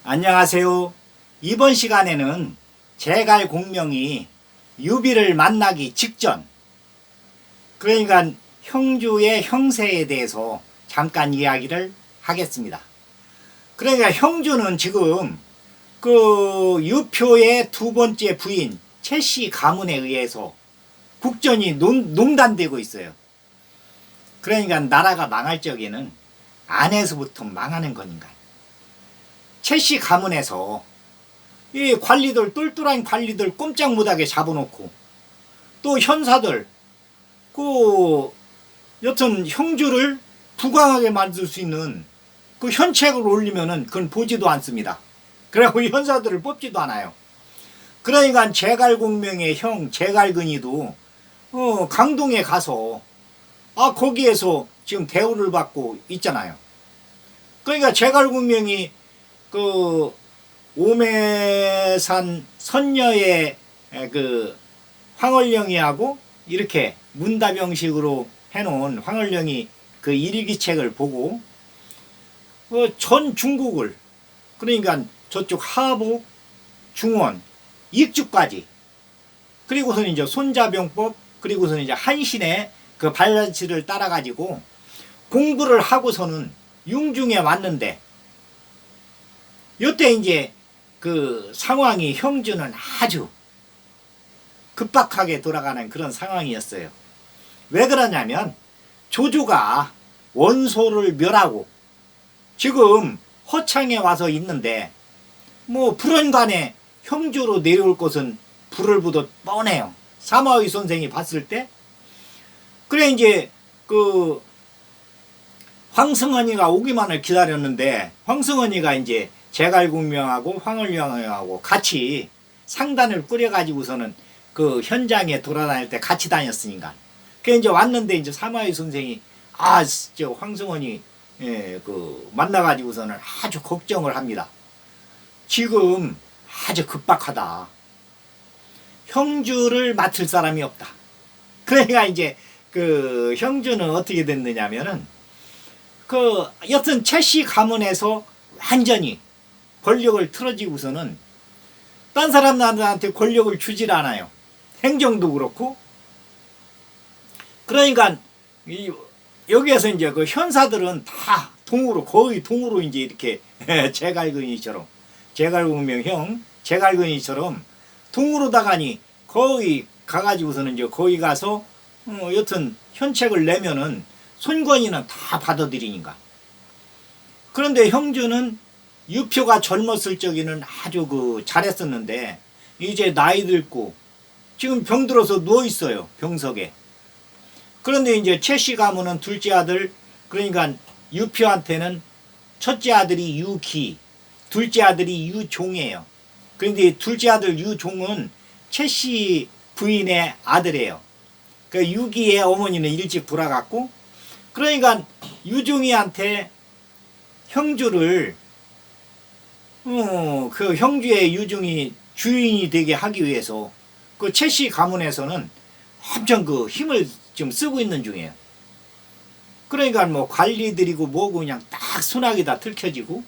안녕하세요. 이번 시간에는 제갈 공명이 유비를 만나기 직전, 그러니까 형주의 형세에 대해서 잠깐 이야기를 하겠습니다. 그러니까 형주는 지금 그 유표의 두 번째 부인 최씨 가문에 의해서 국전이 농단되고 있어요. 그러니까 나라가 망할 적에는 안에서부터 망하는 거니까. 최씨 가문에서 이 관리들, 똘똘한 관리들 꼼짝 못하게 잡아놓고, 또 현사들 여튼 형주를 부강하게 만들 수 있는 그 현책을 올리면은 그건 보지도 않습니다. 그래갖고 현사들을 뽑지도 않아요. 그러니까 제갈공명의 형 제갈근이도 강동에 가서 거기에서 지금 대우를 받고 있잖아요. 그러니까 제갈공명이 그 오매산 선녀의 그 황홀령이하고 이렇게 문답형식으로 해놓은 황홀령이 그 일기책을 보고 전 중국을, 그러니까 저쪽 하북, 중원, 익주까지, 그리고서는 이제 손자병법, 그리고서는 이제 한신의 그 발자취를 따라가지고 공부를 하고서는 융중에 왔는데, 이때 이제 그 상황이 형주는 아주 급박하게 돌아가는 그런 상황이었어요. 왜 그러냐면 조조가 원소를 멸하고 지금 허창에 와서 있는데 불언간에 형주로 내려올 것은 불을 보듯 뻔해요. 사마의 선생이 봤을 때. 그래 이제 그 황승헌이가 오기만을 기다렸는데, 황승헌이가 이제 제갈공명하고 황홀령하고 같이 상단을 꾸려가지고서는 그 현장에 돌아다닐 때 같이 다녔으니까. 그 이제 왔는데 이제 사마의 선생이 저 황승헌이 만나가지고서는 아주 걱정을 합니다. 지금 아주 급박하다. 형주를 맡을 사람이 없다. 그러니까 이제 그 형주는 어떻게 됐느냐면은 여튼 최씨 가문에서 완전히 권력을 틀어지고서는 딴 사람들한테 권력을 주질 않아요. 행정도 그렇고. 그러니까 여기에서 이제 그 현사들은 다 거의 동으로 이제 이렇게 제갈근이처럼, 제갈공명 형 제갈근이처럼 동으로다가니 거의 가가지고서는 이제 거기 가서 여튼 현책을 내면은 손권이는 다 받아들이니까. 그런데 형주는 유표가 젊었을 적에는 아주 잘했었는데 이제 나이 들고 지금 병들어서 누워 있어요, 병석에. 그런데 이제 최씨 가문은 둘째 아들, 그러니까 유표한테는 첫째 아들이 유기, 둘째 아들이 유종이에요. 그런데 둘째 아들 유종은 최씨 부인의 아들이에요. 그 유기의 어머니는 일찍 돌아갔고, 그러니까 유종이한테 형주를 그 형주의 유종이 주인이 되게 하기 위해서 그 최씨 가문에서는 엄청 그 힘을 지금 쓰고 있는 중이에요. 그러니까 관리들이고 뭐고 그냥 딱 순하게 다 들켜지고.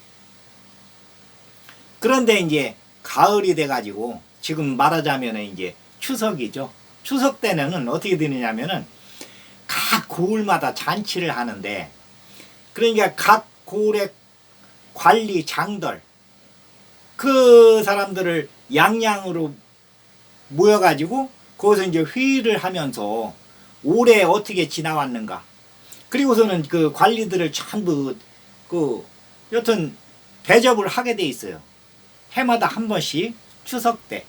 그런데 이제 가을이 돼가지고 지금 말하자면 이제 추석이죠. 추석 때는 어떻게 되느냐면은 각 고을마다 잔치를 하는데, 그러니까 각 고을의 관리 장들, 그 사람들을 양양으로 모여가지고 거기서 이제 회의를 하면서 올해 어떻게 지나왔는가, 그리고서는 그 관리들을 전부 여튼 대접을 하게 돼 있어요. 해마다 한 번씩 추석 때.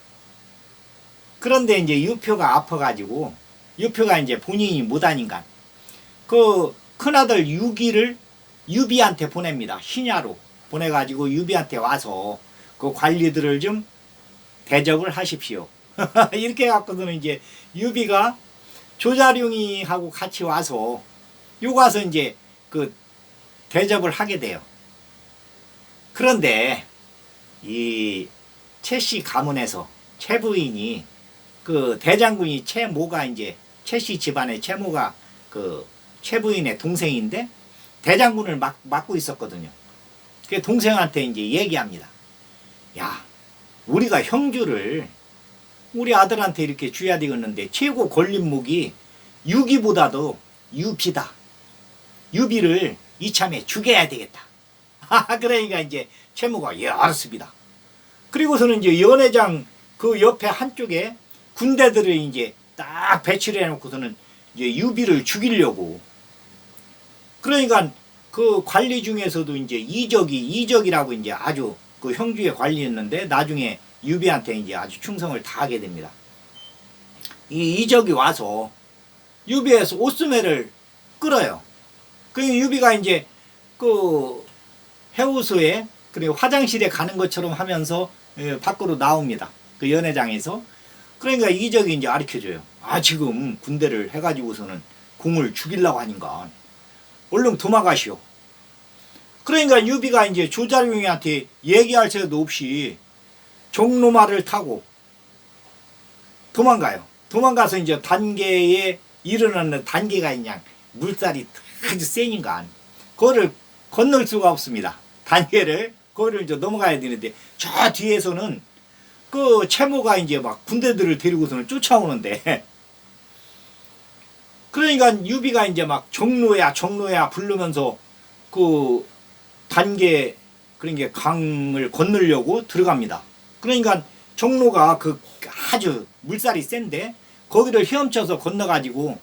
그런데 이제 유표가 아파가지고, 유표가 이제 본인이 못하니까 그 큰아들 유기를 유비한테 보냅니다. 신야로 보내가지고 유비한테 와서 그 관리들을 좀 대접을 하십시오. 이렇게 해갖고는 이제 유비가 조자룡이하고 같이 와서 와서 이제 그 대접을 하게 돼요. 그런데 이 최씨 가문에서 최부인이 그 대장군이 최모가 이제 최씨 집안의 최모가 그 최부인의 동생인데 대장군을 맡고 있었거든요. 그 동생한테 이제 얘기합니다. 야, 우리가 형주를 우리 아들한테 이렇게 줘야 되겠는데 최고 걸림목이 유기보다도 유비다. 유비를 이참에 죽여야 되겠다. 그러니까 이제 채무가 예 알았습니다. 그리고서는 이제 연회장 그 옆에 한쪽에 군대들을 이제 딱 배치를 해놓고서는 이제 유비를 죽이려고. 그러니까 그 관리 중에서도 이제 이적이라고 이제 아주 그 형주의 관리였는데 나중에 유비한테 이제 아주 충성을 다하게 됩니다. 이 이적이 와서 유비에서 옷수매를 끌어요. 그 유비가 이제 그 해우소에 그리고 화장실에 가는 것처럼 하면서 밖으로 나옵니다. 그 연회장에서. 그러니까 이적이 이제 가르쳐줘요. 아, 지금 군대를 해가지고서는 공을 죽이려고 하니까 얼른 도망가시오. 그러니까 유비가 이제 조자룡한테 얘기할 새도 없이 종로말을 타고 도망가요. 도망가서 이제 단계에 일어나는 단계가 그냥 물살이 아주 세니까 그거를 건널 수가 없습니다. 단계를 그거를 이제 넘어가야 되는데 저 뒤에서는 그 채모가 이제 막 군대들을 데리고서는 쫓아오는데 그러니까 유비가 이제 막 종로야 부르면서 그 단계 그러니까 강을 건너려고 들어갑니다. 그러니까 종로가 그 아주 물살이 센데 거기를 헤엄쳐서 건너가지고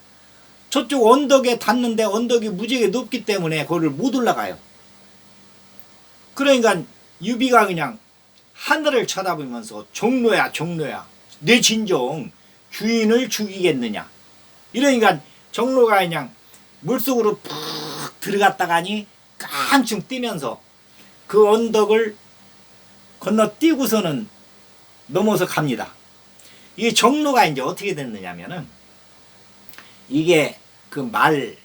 저쪽 언덕에 닿는데 언덕이 무지하게 높기 때문에 거기를 못 올라가요. 그러니까 유비가 그냥 하늘을 쳐다보면서 종로야 내 진정 주인을 죽이겠느냐. 이러니까 종로가 그냥 물속으로 푹 들어갔다가니 깡충 뛰면서 그 언덕을 건너뛰고서는 넘어서 갑니다. 이 종로가 이제 어떻게 됐느냐면은 이게 그 말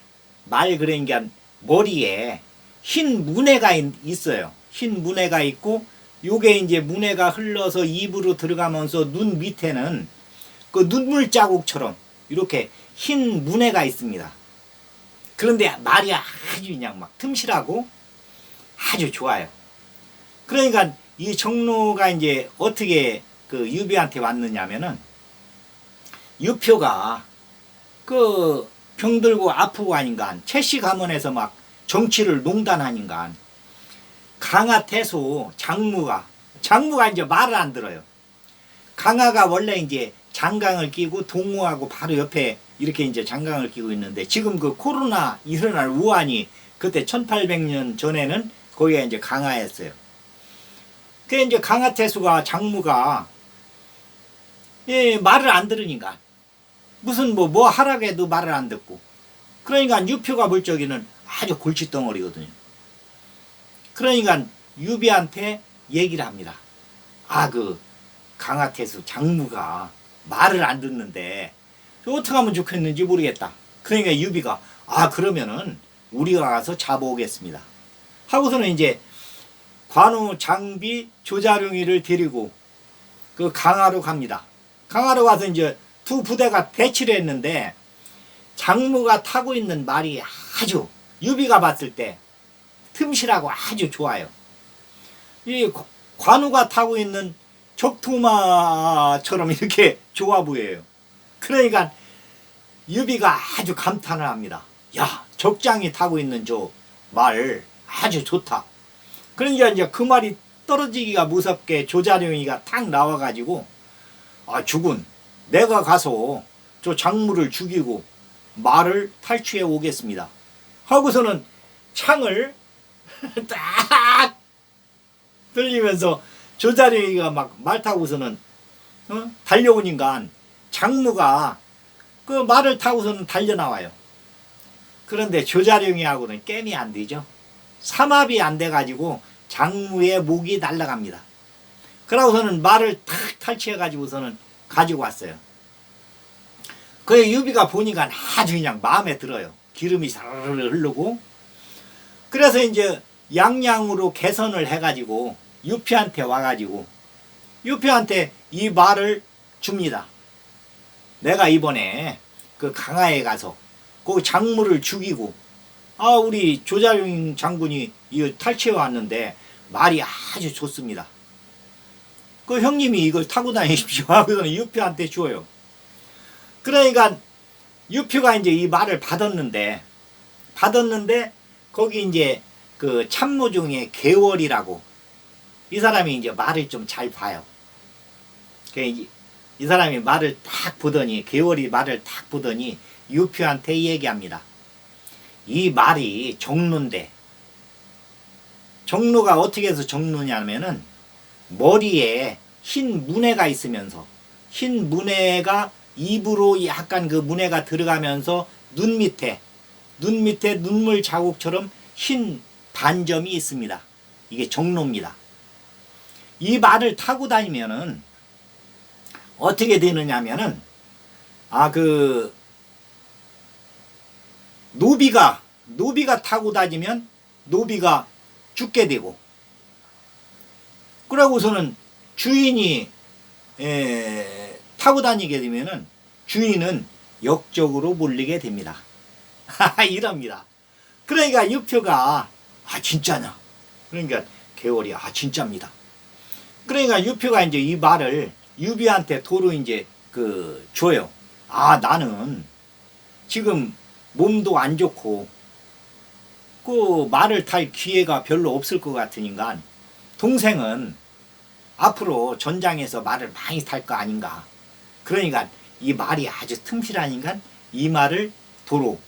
그러니까 머리에 흰 문해가 있어요. 흰 문해가 있고 요게 이제 문해가 흘러서 입으로 들어가면서 눈 밑에는 그 눈물 자국처럼 이렇게 흰 문해가 있습니다. 그런데 말이 아주 그냥 막 틈실하고 아주 좋아요. 그러니까 이 종로가 이제 어떻게 그 유비한테 왔느냐면은 유표가 그 병들고 아프고 하니까 채씨 가문에서 막 정치를 농단하니까 강하태소 장무가 이제 말을 안 들어요. 강하가 원래 이제 장강을 끼고 동무하고 바로 옆에 이렇게 이제 장강을 끼고 있는데 지금 그 코로나 일어날 우한이 그때 1800년 전에는 거기가 이제 강하였어요. 그 이제 강하태수가 장무가 말을 안 들으니까 무슨 뭐 하라고 해도 말을 안 듣고 그러니까 유표가 볼 적에는 아주 골칫덩어리거든요. 그러니까 유비한테 얘기를 합니다. 아, 그 강하태수 장무가 말을 안 듣는데 어떻게 하면 좋겠는지 모르겠다. 그러니까 유비가 아, 그러면은 우리가 가서 잡아오겠습니다. 하고서는 이제 관우 장비 조자룡이를 데리고 그 강화로 갑니다. 강화로 가서 이제 두 부대가 배치를 했는데 장무가 타고 있는 말이 아주 유비가 봤을 때 틈실하고 아주 좋아요. 이 관우가 타고 있는 적토마처럼 이렇게 좋아 보여요. 그러니까 유비가 아주 감탄을 합니다. 야, 적장이 타고 있는 저 말 아주 좋다. 그러니까 이제 그 말이 떨어지기가 무섭게 조자룡이가 탁 나와가지고 아, 죽은 내가 가서 저 장무를 죽이고 말을 탈취해 오겠습니다. 하고서는 창을 딱 들리면서 조자룡이가 막 말 타고서는 달려오니까 장무가 그 말을 타고서는 달려 나와요. 그런데 조자룡이하고는 게임이 안 되죠. 삼합이 안 돼가지고 장무의 목이 날아갑니다. 그러고서는 말을 탁 탈취해가지고서는 가지고 왔어요. 그 유비가 보니까 아주 그냥 마음에 들어요. 기름이 사르르 흐르고. 그래서 이제 양양으로 개선을 해가지고 유피한테 와가지고 유피한테 이 말을 줍니다. 내가 이번에 그 강화에 가서 그 장무를 죽이고 아, 우리 조자룡 장군이 이 탈취해 왔는데 말이 아주 좋습니다. 그 형님이 이걸 타고 다니십시오 하고서는 유표한테 줘요. 그러니까 유표가 이제 이 말을 받았는데 거기 이제 그 참모 중에 개월이라고 이 사람이 이제 말을 좀 잘 봐요. 이 사람이 말을 딱 보더니 개월이 말을 딱 보더니 유표한테 얘기합니다. 이 말이 정로인데 정로가 어떻게 해서 정로냐면은 머리에 흰 문해가 있으면서 흰 문해가 입으로 약간 그 문해가 들어가면서 눈 밑에 눈물 자국처럼 흰 반점이 있습니다. 이게 정로입니다. 이 말을 타고 다니면은 어떻게 되느냐면은 그 노비가 타고 다니면 노비가 죽게 되고 그러고서는 주인이 타고 다니게 되면은 주인은 역적으로 몰리게 됩니다. 이럽니다. 그러니까 유표가 진짜냐? 그러니까 개월이 진짜입니다. 그러니까 유표가 이제 이 말을 유비한테 도로 이제 줘요. 나는 지금 몸도 안 좋고 그 말을 탈 기회가 별로 없을 것 같으니까 동생은 앞으로 전장에서 말을 많이 탈 거 아닌가. 그러니까 이 말이 아주 틈실하니까 이 말을 도로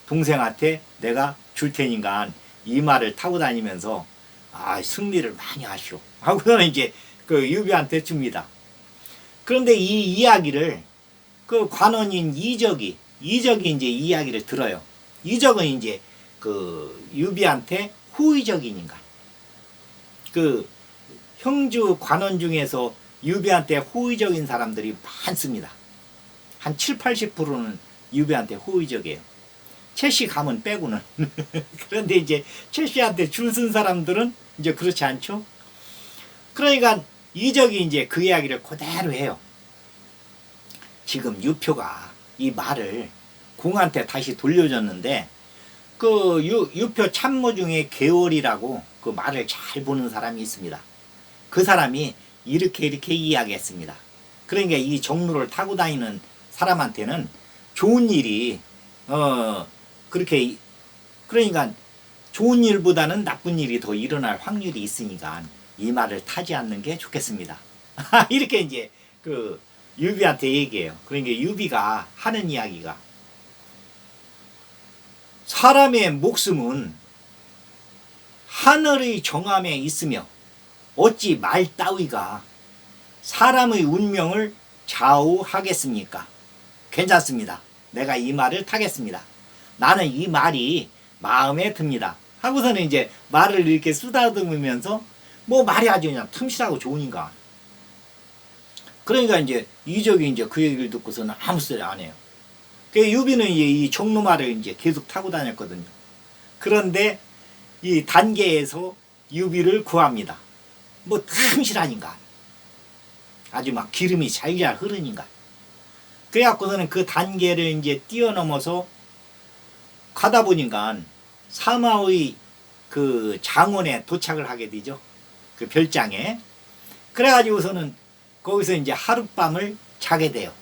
동생한테 내가 줄 테니까 이 말을 타고 다니면서 승리를 많이 하시오 하고서는 이제 그 유비한테 줍니다. 그런데 이 이야기를 그 관원인 이적이 이제 이야기를 들어요. 이적은 이제 그 유비한테 호의적인 인간. 그 형주 관원 중에서 유비한테 호의적인 사람들이 많습니다. 한 7, 80%는 유비한테 호의적이에요. 최씨 가문 빼고는. 그런데 이제 최씨한테 줄 쓴 사람들은 이제 그렇지 않죠. 그러니까 이적이 이제 그 이야기를 그대로 해요. 지금 유표가 이 말을 공한테 다시 돌려줬는데 그 유표 참모 중에 개월이라고 그 말을 잘 보는 사람이 있습니다. 그 사람이 이렇게 이야기했습니다. 그러니까 이 정로를 타고 다니는 사람한테는 좋은 일이 그렇게 그러니까 좋은 일보다는 나쁜 일이 더 일어날 확률이 있으니까 이 말을 타지 않는 게 좋겠습니다. 이렇게 이제 그 유비한테 얘기해요. 그러니까 유비가 하는 이야기가 사람의 목숨은 하늘의 정함에 있으며 어찌 말 따위가 사람의 운명을 좌우하겠습니까? 괜찮습니다. 내가 이 말을 타겠습니다. 나는 이 말이 마음에 듭니다. 하고서는 이제 말을 이렇게 쓰다듬으면서 뭐 말이 아주 그냥 틈실하고 좋으니까. 그러니까 이제 이적이 이제 그 얘기를 듣고서는 아무 소리 안 해요. 그 유비는 이 종로말을 이제 계속 타고 다녔거든요. 그런데 이 단계에서 유비를 구합니다. 뭐 틈실하니까. 아주 막 기름이 잘잘 흐르니까. 그래갖고서는 그 단계를 이제 뛰어넘어서 가다 보니까 사마의 그 장원에 도착을 하게 되죠. 그 별장에. 그래가지고서는 거기서 이제 하룻밤을 자게 돼요.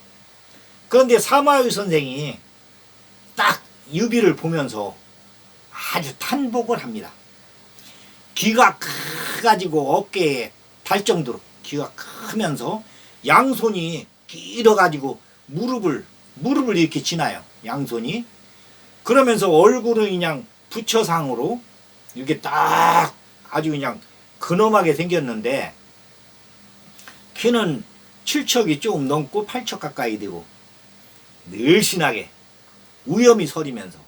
그런데 사마의 선생이 딱 유비를 보면서 아주 탄복을 합니다. 귀가 커가지고 어깨에 달 정도로 귀가 크면서 양손이 길어가지고 무릎을 이렇게 지나요. 양손이. 그러면서 얼굴은 그냥 부처상으로 이렇게 딱 아주 그냥 근엄하게 생겼는데 키는 7척이 조금 넘고 8척 가까이 되고 늘씬하게 우염이 서리면서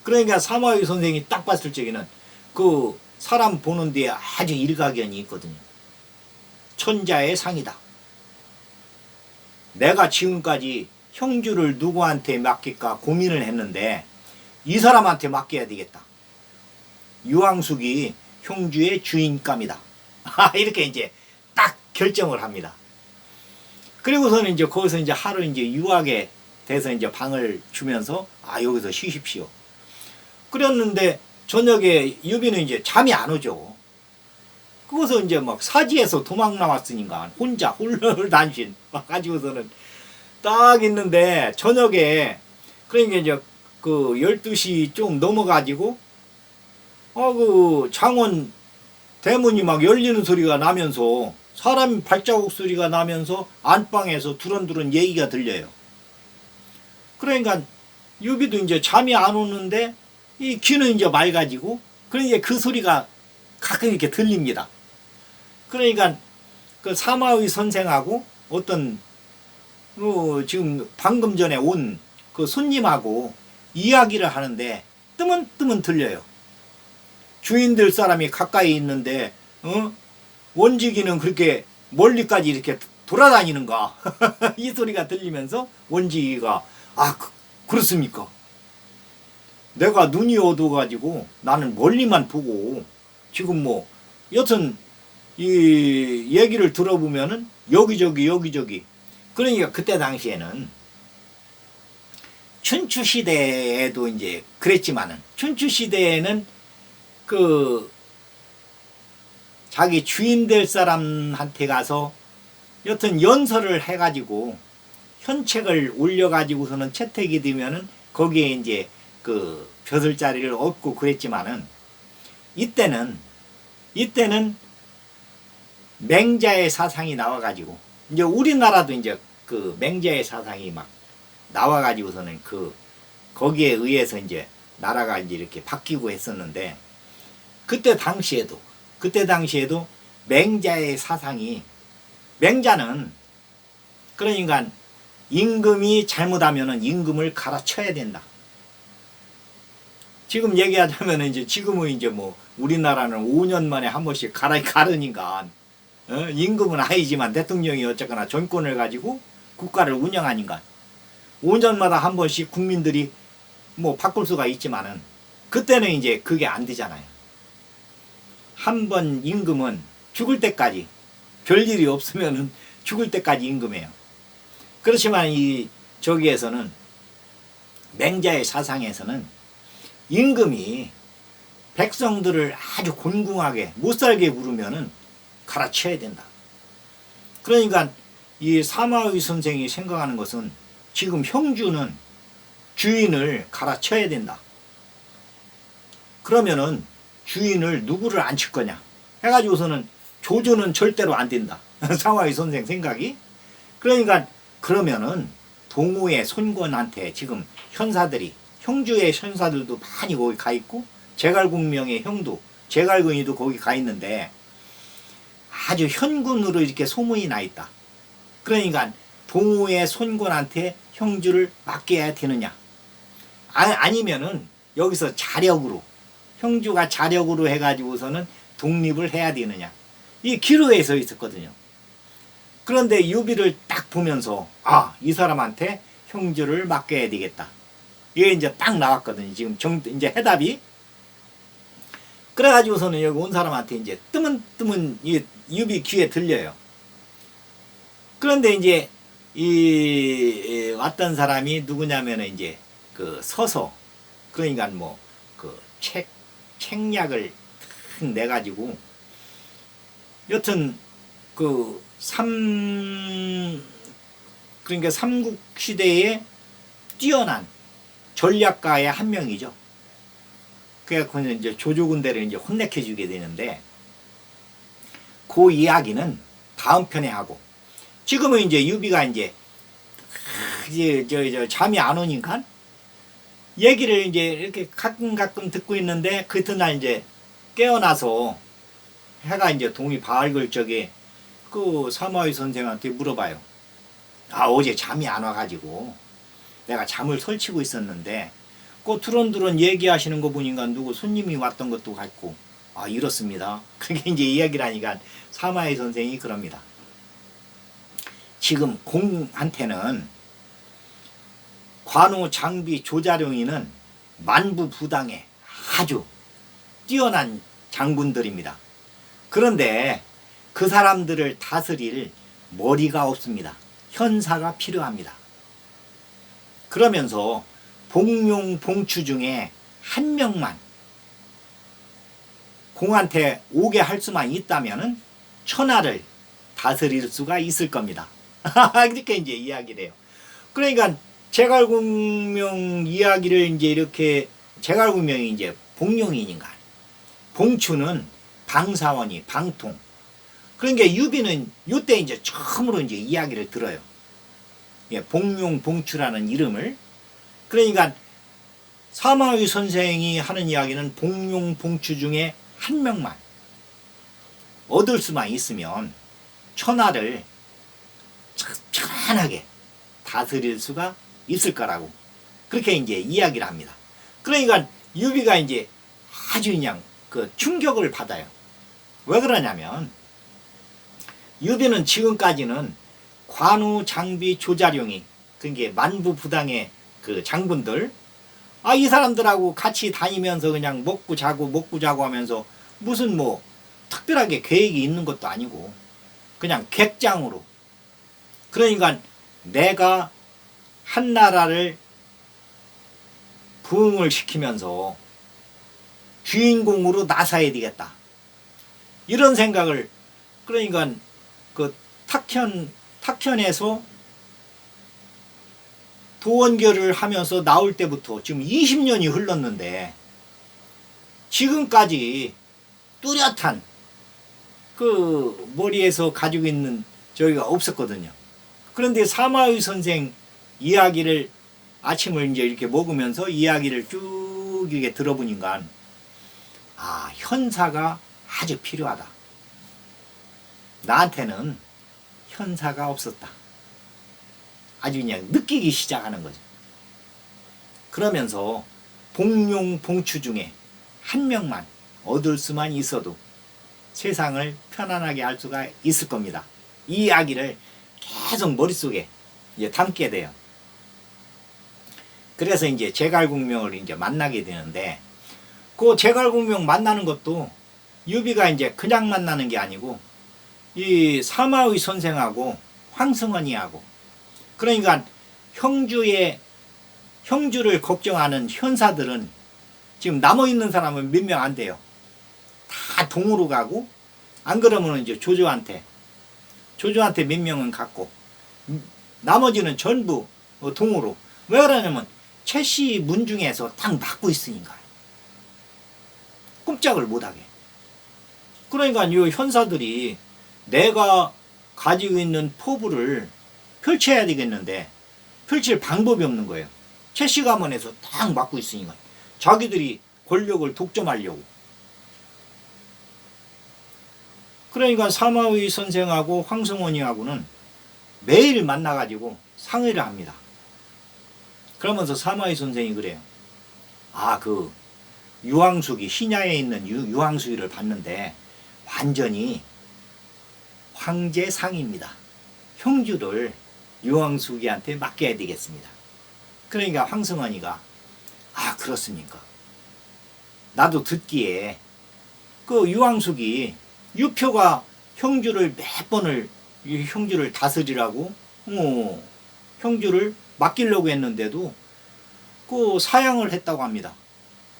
그러니까 사마의 선생이 딱 봤을 적에는 그 사람 보는 데에 아주 일가견이 있거든요. 천자의 상이다. 내가 지금까지 형주를 누구한테 맡길까 고민을 했는데 이 사람한테 맡겨야 되겠다. 유황숙이 형주의 주인감이다. 이렇게 이제 딱 결정을 합니다. 그리고서는 이제 거기서 이제 하루 이제 유학에 대해서 이제 방을 주면서 여기서 쉬십시오. 그랬는데 저녁에 유비는 이제 잠이 안 오죠. 그것은 이제 막 사지에서 도망 나왔으니까 혼자 홀라단신 가지고서는 딱 있는데 저녁에 그러니까 이제 그 12시 좀 넘어가지고 그 창원 대문이 막 열리는 소리가 나면서 사람 발자국 소리가 나면서 안방에서 두런두런 얘기가 들려요. 그러니까 유비도 이제 잠이 안 오는데 이 귀는 이제 맑아지고 그러니까 그 소리가 가끔 이렇게 들립니다. 그러니까 그 사마의 선생하고 어떤 지금 방금 전에 온 그 손님하고 이야기를 하는데 뜨문뜨문 들려요. 주인들 사람이 가까이 있는데 원지기는 그렇게 멀리까지 이렇게 돌아다니는가 이 소리가 들리면서 원지기가 그렇습니까? 내가 눈이 어두워가지고 나는 멀리만 보고 지금 뭐 여튼 이 얘기를 들어보면은 여기저기 그러니까 그때 당시에는 춘추 시대에도 이제 그랬지만은 춘추 시대에는 그 자기 주인 될 사람한테 가서 여튼 연설을 해가지고 현책을 올려가지고서는 채택이 되면은 거기에 이제 그 벼슬자리를 얻고 그랬지만은 이때는 맹자의 사상이 나와가지고 이제 우리나라도 이제 그 맹자의 사상이 막 나와가지고서는 거기에 의해서 이제 나라가 이제 이렇게 바뀌고 했었는데 그때 당시에도 맹자의 사상이 맹자는 그러니까 임금이 잘못하면은 임금을 갈아쳐야 된다. 지금 얘기하자면 이제 지금은 이제 뭐 우리나라는 5년 만에 한 번씩 가르니까 임금은 아니지만 대통령이 어쨌거나 정권을 가지고 국가를 운영하니까 5년마다 한 번씩 국민들이 뭐 바꿀 수가 있지만은 그때는 이제 그게 안 되잖아요. 한 번 임금은 죽을 때까지 별일이 없으면은 죽을 때까지 임금이에요. 그렇지만 이 저기에서는 맹자의 사상에서는 임금이 백성들을 아주 곤궁하게 못살게 구르면은 갈아치워야 된다. 그러니까 이 사마의 선생이 생각하는 것은 지금 형주는 주인을 갈아쳐야 된다. 그러면은 주인을 누구를 앉힐 거냐 해가지고서는 조조는 절대로 안 된다. 사마의 선생 생각이. 그러니까 그러면은 동호의 손권한테 지금 현사들이 형주의 현사들도 많이 거기 가 있고 제갈공명의 형도 제갈근이도 거기 가 있는데 아주 현군으로 이렇게 소문이 나 있다. 그러니까 동호의 손권한테 형주를 맡겨야 되느냐 아니면은 여기서 자력으로 형주가 자력으로 해가지고서는 독립을 해야 되느냐 이 기로에 서 있었거든요. 그런데 유비를 딱 보면서 이 사람한테 형주를 맡겨야 되겠다. 이게 이제 딱 나왔거든요. 지금 이제 해답이. 그래가지고서는 여기 온 사람한테 이제 뜨문뜨문 이 유비 귀에 들려요. 그런데 이제 이 왔던 사람이 누구냐면은 이제 그 서서 그러니까 뭐 그 책략을 내 가지고 여튼 그러니까 삼국 시대에 뛰어난 전략가의 한 명이죠. 그래서 이제 조조군대를 이제 혼내켜 주게 되는데 그 이야기는 다음 편에 하고 지금은 이제 유비가 이제 잠이 안 오니까 얘기를 이제 이렇게 가끔 듣고 있는데 그 이튿날 이제 깨어나서 해가 이제 동이 밝을 적에 그 사마의 선생한테 물어봐요. 어제 잠이 안 와가지고 내가 잠을 설치고 있었는데 그 두런두런 얘기하시는 거 보니까 누구 손님이 왔던 것도 같고 이렇습니다. 그게 이제 이야기를 하니까 사마의 선생이 그럽니다. 지금 공한테는 관우 장비 조자룡이는 만부부당에 아주 뛰어난 장군들입니다. 그런데 그 사람들을 다스릴 머리가 없습니다. 현사가 필요합니다. 그러면서 봉용 봉추 중에 한 명만 공한테 오게 할 수만 있다면은 천하를 다스릴 수가 있을 겁니다. 이렇게 이제 이야기를 해요. 그러니까 제갈공명 이야기를 이제 이렇게 제갈공명이 이제 복룡이니까 봉추는 방사원이 방통. 그러니까 유비는 이때 이제 처음으로 이제 이야기를 들어요. 예, 복룡 봉추라는 이름을. 그러니까 사마위 선생이 하는 이야기는 복룡 봉추 중에 한 명만 얻을 수만 있으면 천하를 편안하게 다스릴 수가 있을 거라고 그렇게 이제 이야기를 합니다. 그러니까 유비가 이제 아주 그냥 그 충격을 받아요. 왜 그러냐면 유비는 지금까지는 관우, 장비, 조자룡이 그게 만부부당의 그 장군들 이 사람들하고 같이 다니면서 그냥 먹고 자고 하면서 무슨 뭐 특별하게 계획이 있는 것도 아니고 그냥 객장으로 그러니까 내가 한 나라를 부흥을 시키면서 주인공으로 나서야 되겠다. 이런 생각을 그러니까 그 탁현에서 도원결을 하면서 나올 때부터 지금 20년이 흘렀는데 지금까지 뚜렷한 그 머리에서 가지고 있는 저기가 없었거든요. 그런데 사마의 선생 이야기를 아침을 이제 이렇게 먹으면서 이야기를 쭉 이렇게 들어보니까 현사가 아주 필요하다. 나한테는 현사가 없었다. 아주 그냥 느끼기 시작하는 거죠. 그러면서 복룡 봉추 중에 한 명만 얻을 수만 있어도 세상을 편안하게 할 수가 있을 겁니다. 이 이야기를 계속 머릿속에 이제 담게 돼요. 그래서 이제 제갈공명을 이제 만나게 되는데 그 제갈공명 만나는 것도 유비가 이제 그냥 만나는 게 아니고 이 사마의 선생하고 황승헌이하고 그러니까 형주를 걱정하는 현사들은 지금 남아있는 사람은 몇 명 안 돼요. 다 동으로 가고 안 그러면 이제 조조한테 몇 명은 갔고 나머지는 전부 동으로. 왜 그러냐면 최씨 문중에서 딱 막고 있으니까 꼼짝을 못하게. 그러니까 이 현사들이 내가 가지고 있는 포부를 펼쳐야 되겠는데 펼칠 방법이 없는 거예요. 최씨 가문에서 딱 막고 있으니까 자기들이 권력을 독점하려고. 그러니까 사마의 선생하고 황승원이하고는 매일 만나가지고 상의를 합니다. 그러면서 사마의 선생이 그래요. 그 유황숙이 신야에 있는 유황숙이를 봤는데 완전히 황제상입니다. 형주를 유황숙이한테 맡겨야 되겠습니다. 그러니까 황승헌이가 그렇습니까? 나도 듣기에 그 유황숙이 유표가 형주를 몇 번을 형주를 다스리라고 형주를 맡기려고 했는데도 그 사양을 했다고 합니다.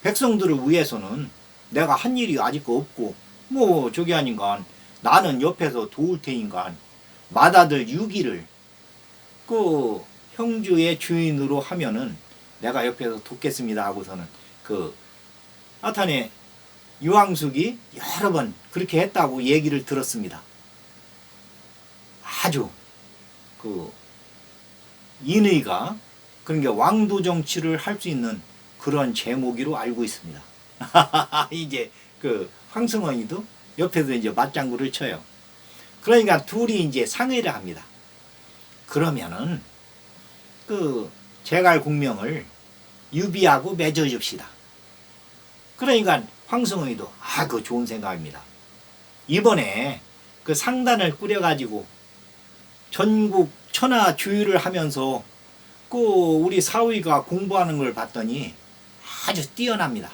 백성들을 위해서는 내가 한 일이 아직 없고 저기 아닌가 나는 옆에서 도울 테니까 맏아들 유기를 그 형주의 주인으로 하면은 내가 옆에서 돕겠습니다 하고서는 하여튼에 유황숙이 여러 번 그렇게 했다고 얘기를 들었습니다. 아주 인의가 그러니까 왕도 정치를 할 수 있는 그런 제목으로 알고 있습니다. 이제 황승헌이도 옆에서 이제 맞장구를 쳐요. 그러니까 둘이 이제 상의를 합니다. 그러면은 제갈공명을 유비하고 맺어줍시다. 그러니까 황승헌이도 그거 좋은 생각입니다. 이번에 상단을 꾸려가지고 전국 천하 주유를 하면서 우리 사위가 공부하는 걸 봤더니 아주 뛰어납니다.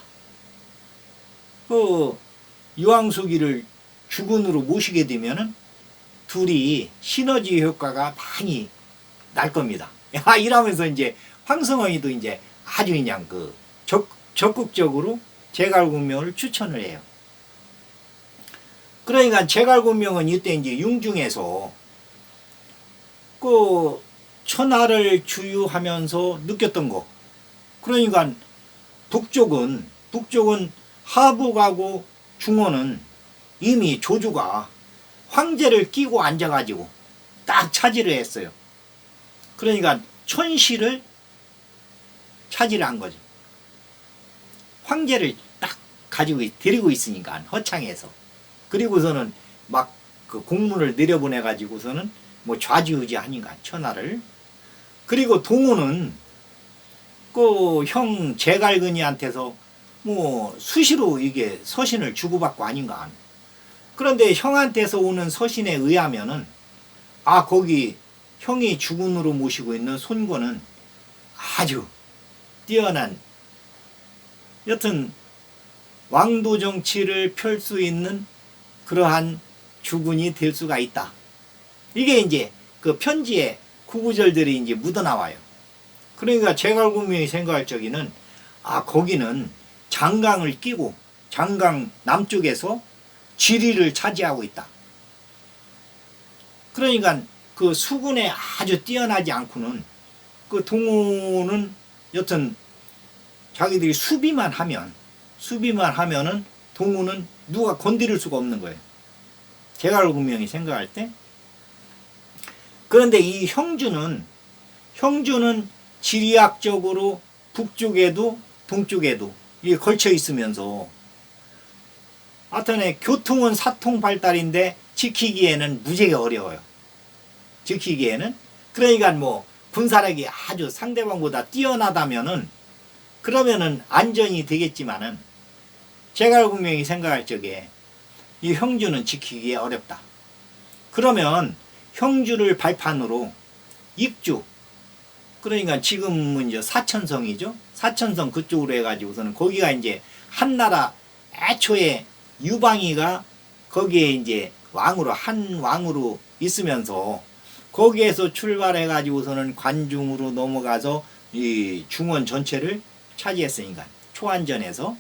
유황숙이를 주군으로 모시게 되면은 둘이 시너지 효과가 많이 날 겁니다. 이러면서 이제 황승헌이도 이제 아주 그냥 적극적으로 제갈공명을 추천을 해요. 그러니까 제갈군명은 이때 이제 융중에서 그 천하를 주유하면서 느꼈던 거. 그러니까 북쪽은 하북하고 중원은 이미 조주가 황제를 끼고 앉아가지고 딱 차지를 했어요. 그러니까 천시를 차지를 한 거죠. 황제를 딱 가지고 데리고 있으니까 허창에서. 그리고서는 막 그 공문을 내려보내가지고서는 뭐 좌지우지하니까 천하를. 그리고 동호는 그 형 제갈근이한테서 뭐 수시로 이게 서신을 주고받고 아닌가. 그런데 형한테서 오는 서신에 의하면은 거기 형이 주군으로 모시고 있는 손권은 아주 뛰어난 여튼 왕도 정치를 펼 수 있는 그러한 주군이 될 수가 있다. 이게 이제 그 편지에 구구절들이 이제 묻어나와요. 그러니까 제갈군명이 생각할 적에는 거기는 장강을 끼고 장강 남쪽에서 지리를 차지하고 있다. 그러니까 그 수군에 아주 뛰어나지 않고는 그 동호는 여튼 자기들이 수비만 하면은 동호는 누가 건드릴 수가 없는 거예요. 제갈군명이 생각할 때. 그런데 이 형주는 지리학적으로 북쪽에도 동쪽에도 이게 걸쳐 있으면서 하여튼 교통은 사통 발달인데 지키기에는 무지하게 어려워요. 지키기에는. 그러니까 뭐 군사력이 아주 상대방보다 뛰어나다면은 그러면은 안전이 되겠지만은 제갈군명이 생각할 적에 이 형주는 지키기에 어렵다. 그러면 형주를 발판으로 익주, 그러니까 지금은 이제 사천성이죠. 사천성 그쪽으로 해가지고서는 거기가 이제 한나라 애초에 유방이가 거기에 이제 한 왕으로 있으면서 거기에서 출발해가지고서는 관중으로 넘어가서 이 중원 전체를 차지했으니까 초안전에서.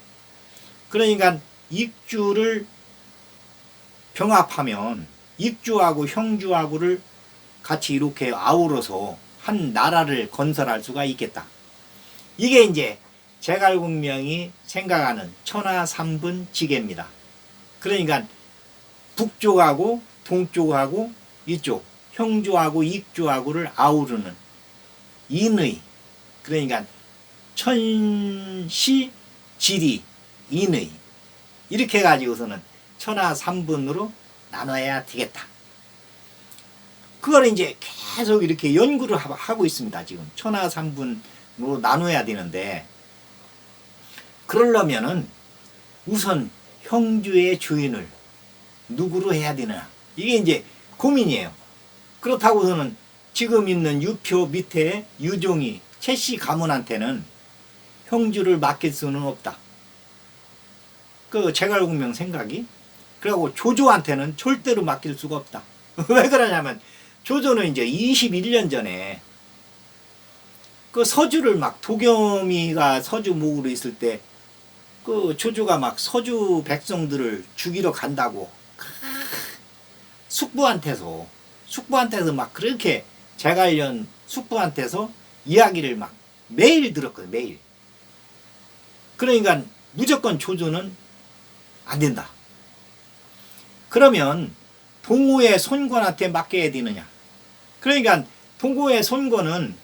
그러니까 익주를 병합하면 익주하고 형주하고를 같이 이렇게 아우러서 한 나라를 건설할 수가 있겠다. 이게 이제 제갈군명이 생각하는 천하삼분 지계입니다. 그러니까 북쪽하고 동쪽하고 이쪽 형주하고 익주하고를 아우르는 인의, 그러니까 천시 지리 인의, 이렇게 해가지고서는 천하삼분으로 나눠야 되겠다. 그걸 이제 계속 이렇게 연구를 하고 있습니다. 지금 천하삼분으로 나눠야 되는데, 그러려면은 우선 형주의 주인을 누구로 해야 되나, 이게 이제 고민이에요. 그렇다고서는 지금 있는 유표 밑에 유종이 최씨 가문한테는 형주를 맡길 수는 없다. 그 제갈군명 생각이. 그리고 조조한테는 절대로 맡길 수가 없다. 왜 그러냐면 조조는 이제 21년 전에 그 서주를 막 도겸이가 서주 목으로 있을 때 그 조조가 막 서주 백성들을 죽이러 간다고 숙부한테서 막 그렇게 제갈련 숙부한테서 이야기를 막 매일 들었거든. 매일. 그러니까 무조건 조조는 안 된다. 그러면 동호의 손권한테 맡겨야 되느냐. 그러니까 동호의 손권은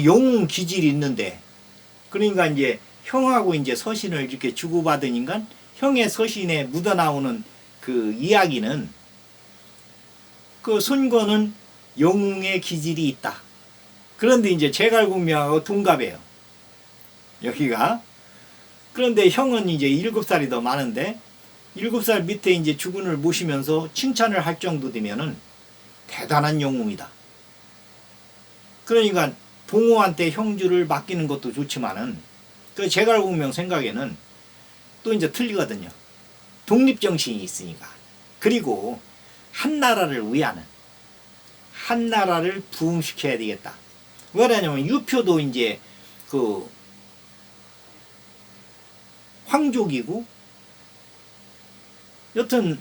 영웅 기질이 있는데, 그러니까 이제 형하고 이제 서신을 이렇게 주고받으니까 형의 서신에 묻어나오는 그 이야기는 그 손권은 영웅의 기질이 있다. 그런데 이제 제갈군명하고 동갑이에요. 여기가. 그런데 형은 이제 7살이 더 많은데 7살 밑에 이제 주군을 모시면서 칭찬을 할 정도 되면은 대단한 영웅이다. 그러니까 동호한테 형주를 맡기는 것도 좋지만은 그 제갈군명 생각에는 또 이제 틀리거든요. 독립정신이 있으니까. 그리고 한 나라를 위하는, 한 나라를 부흥시켜야 되겠다. 왜냐하면 유표도 이제 그 황족이고 여튼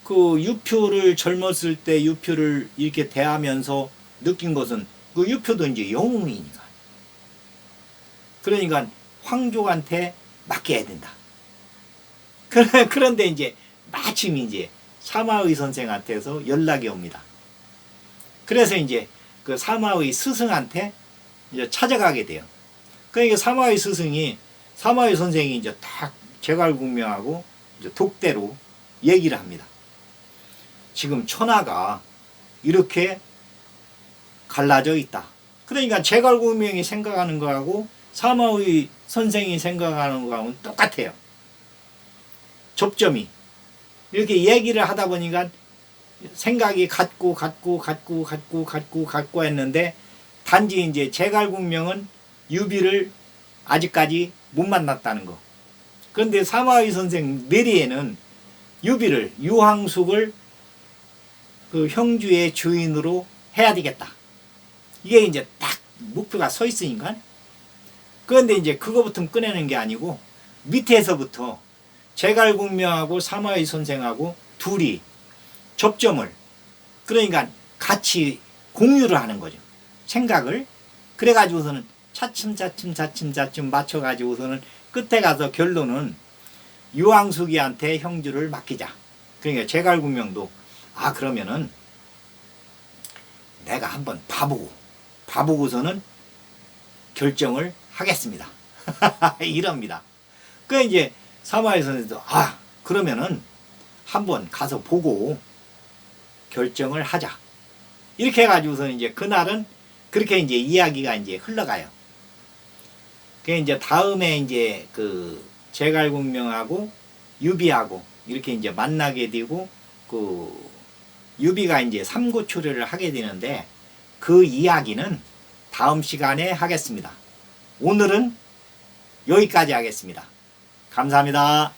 그 유표를 젊었을 때 유표를 이렇게 대하면서 느낀 것은 그 유표도 이제 영웅이니까. 그러니까 황족한테 맡겨야 된다. 그런데 이제 마침 이제 사마의 선생한테서 연락이 옵니다. 그래서 이제 그 사마의 스승한테 이제 찾아가게 돼요. 그러니까 사마의 스승이 사마의 선생이 이제 딱 제갈공명하고 이제 독대로 얘기를 합니다. 지금 천하가 이렇게 갈라져 있다. 그러니까 제갈공명이 생각하는 거하고 사마의 선생이 생각하는 거하고는 똑같아요. 접점이. 이렇게 얘기를 하다 보니까 생각이 같고 했는데 단지 이제 제갈공명은 유비를 아직까지 못 만났다는 거. 그런데 사마의 선생 뇌리에는 유비를 유황숙을 그 형주의 주인으로 해야 되겠다. 이게 이제 딱 목표가 서 있으니까. 그런데 이제 그거부터 꺼내는 게 아니고 밑에서부터 제갈공명하고 사마의 선생하고 둘이 접점을 그러니까 같이 공유를 하는 거죠. 생각을. 그래가지고서는 차츰 맞춰가지고서는 끝에 가서 결론은 유황숙이한테 형주를 맡기자. 그러니까 제갈공명도 그러면은 내가 한번 봐보고서는 결정을 하겠습니다. 이럽니다. 그 이제 사마의 선생도 그러면은 한번 가서 보고 결정을 하자. 이렇게 해가지고서는 이제 그날은 그렇게 이제 이야기가 이제 흘러가요. 그 이제 다음에 이제 그 제갈공명하고 유비하고 이렇게 이제 만나게 되고 그 유비가 이제 삼고초려를 하게 되는데 그 이야기는 다음 시간에 하겠습니다. 오늘은 여기까지 하겠습니다. 감사합니다.